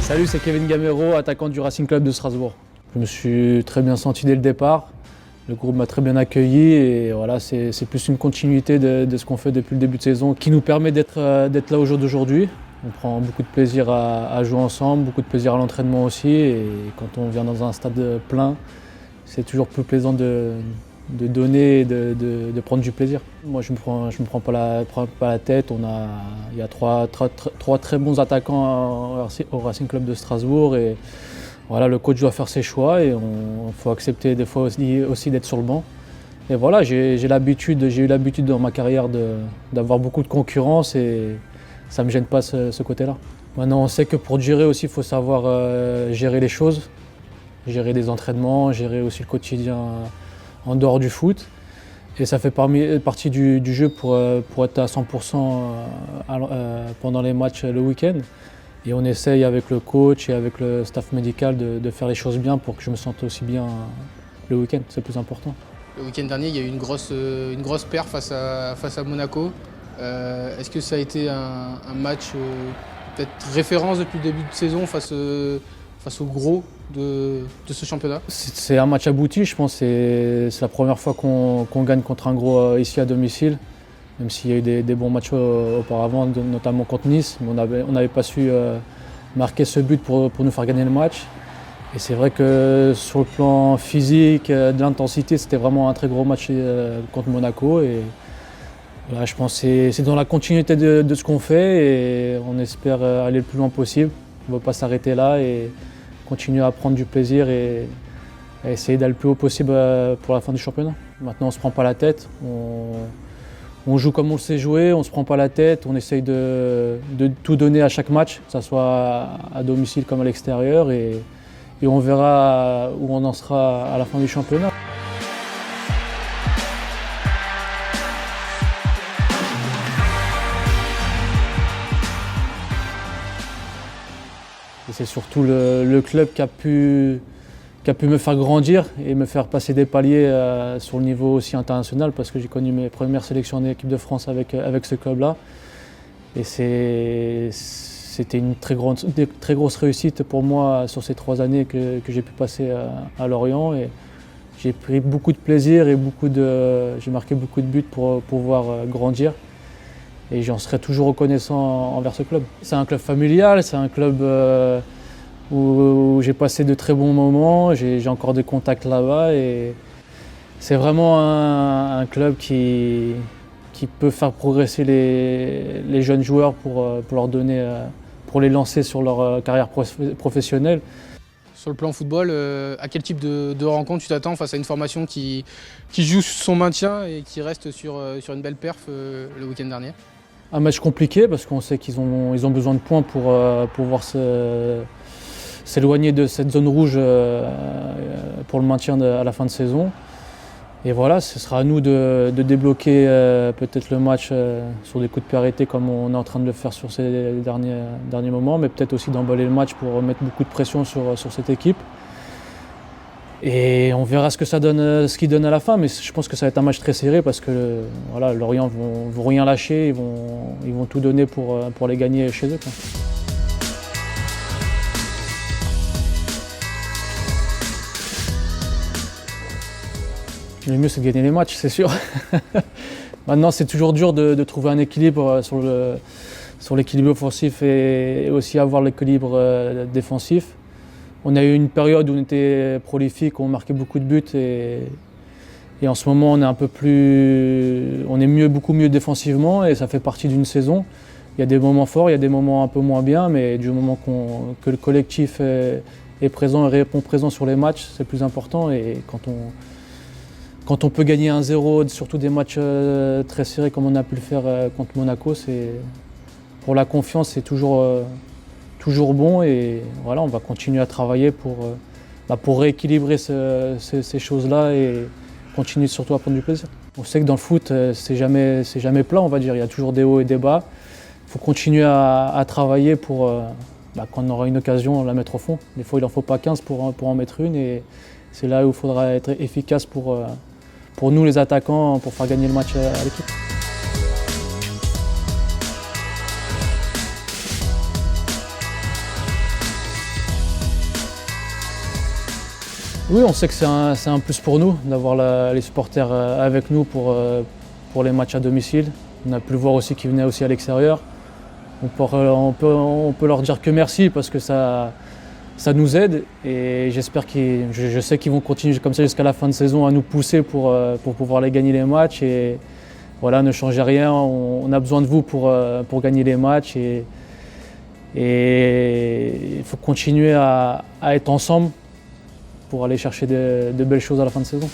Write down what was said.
Salut, c'est Kevin Gamero, attaquant du Racing Club de Strasbourg. Je me suis très bien senti dès le départ. Le groupe m'a très bien accueilli et voilà, c'est plus une continuité de ce qu'on fait depuis le début de saison qui nous permet d'être là au jour d'aujourd'hui. On prend beaucoup de plaisir à jouer ensemble, beaucoup de plaisir à l'entraînement aussi, et quand on vient dans un stade plein, c'est toujours plus plaisant de donner et de prendre du plaisir. Moi, je me prends pas la tête. Il y a trois très bons attaquants au Racing Club de Strasbourg. Et voilà, le coach doit faire ses choix et il faut accepter des fois aussi d'être sur le banc. Et voilà, j'ai eu l'habitude dans ma carrière d'avoir beaucoup de concurrence et ça ne me gêne pas ce côté-là. Maintenant, on sait que pour durer aussi, il faut savoir gérer les choses, gérer des entraînements, gérer aussi le quotidien en dehors du foot. Et ça fait partie du jeu pour être à 100% pendant les matchs le week-end. Et on essaye avec le coach et avec le staff médical de faire les choses bien pour que je me sente aussi bien le week-end, c'est le plus important. Le week-end dernier, il y a eu une grosse perte face à Monaco. Est-ce que ça a été un match peut-être référence depuis le début de saison face au gros de ce championnat? C'est un match abouti, je pense. C'est la première fois qu'on gagne contre un gros ici à domicile. Même s'il y a eu des bons matchs auparavant, notamment contre Nice. Mais on n'avait pas su marquer ce but pour nous faire gagner le match. Et c'est vrai que sur le plan physique, de l'intensité, c'était vraiment un très gros match contre Monaco. Et voilà, je pense que c'est dans la continuité de ce qu'on fait et on espère aller le plus loin possible. On ne va pas s'arrêter là et continuer à prendre du plaisir et à essayer d'aller le plus haut possible pour la fin du championnat. Maintenant, on ne se prend pas la tête. On joue comme on le sait jouer, on ne se prend pas la tête, on essaye de tout donner à chaque match, que ce soit à domicile comme à l'extérieur, et on verra où on en sera à la fin du championnat. Et c'est surtout le club qui a pu me faire grandir et me faire passer des paliers sur le niveau aussi international, parce que j'ai connu mes premières sélections en équipe de France avec ce club-là. Et c'était une très grosse réussite pour moi sur ces 3 années que j'ai pu passer à Lorient. Et j'ai pris beaucoup de plaisir et j'ai marqué beaucoup de buts pour pouvoir grandir. Et j'en serai toujours reconnaissant envers ce club. C'est un club familial, c'est un club où j'ai passé de très bons moments, j'ai encore des contacts là-bas et c'est vraiment un club qui peut faire progresser les jeunes joueurs pour les lancer sur leur carrière professionnelle. Sur le plan football, à quel type de rencontre tu t'attends face à une formation qui joue son maintien et qui reste sur une belle perf le week-end dernier? Un match compliqué parce qu'on sait qu'ils ont besoin de points pour pouvoir s'éloigner de cette zone rouge pour le maintien à la fin de saison. Et voilà, ce sera à nous de débloquer peut-être le match sur des coups de pied arrêtés comme on est en train de le faire sur ces derniers moments, mais peut-être aussi d'emballer le match pour mettre beaucoup de pression sur cette équipe. Et on verra ce qu'il donne à la fin, mais je pense que ça va être un match très serré parce que voilà, Lorient vont rien lâcher, ils vont tout donner pour les gagner chez eux, quoi. Le mieux, c'est de gagner les matchs, c'est sûr. Maintenant, c'est toujours dur de trouver un équilibre sur l'équilibre offensif et aussi avoir l'équilibre défensif. On a eu une période où on était prolifique, on marquait beaucoup de buts et en ce moment, on est beaucoup mieux défensivement et ça fait partie d'une saison. Il y a des moments forts, il y a des moments un peu moins bien, mais du moment que le collectif est présent et répond présent sur les matchs, c'est le plus important. Et quand on peut gagner 1-0, surtout des matchs très serrés comme on a pu le faire contre Monaco, pour la confiance, c'est toujours bon. Et voilà, on va continuer à travailler pour rééquilibrer ces choses-là et continuer surtout à prendre du plaisir. On sait que dans le foot, c'est jamais plat, on va dire. Il y a toujours des hauts et des bas. Il faut continuer à travailler pour, quand on aura une occasion, la mettre au fond. Des fois, il n'en faut pas 15 pour en mettre une. Et c'est là où il faudra être efficace pour nous, les attaquants, pour faire gagner le match à l'équipe. Oui, on sait que c'est un plus pour nous d'avoir les supporters avec nous pour les matchs à domicile. On a pu le voir aussi qu'ils venaient aussi à l'extérieur. On peut leur dire que merci parce que ça nous aide et je sais qu'ils vont continuer comme ça jusqu'à la fin de saison à nous pousser pour pouvoir les gagner les matchs. Et voilà, ne changez rien, on a besoin de vous pour gagner les matchs et il faut continuer à être ensemble pour aller chercher de belles choses à la fin de saison.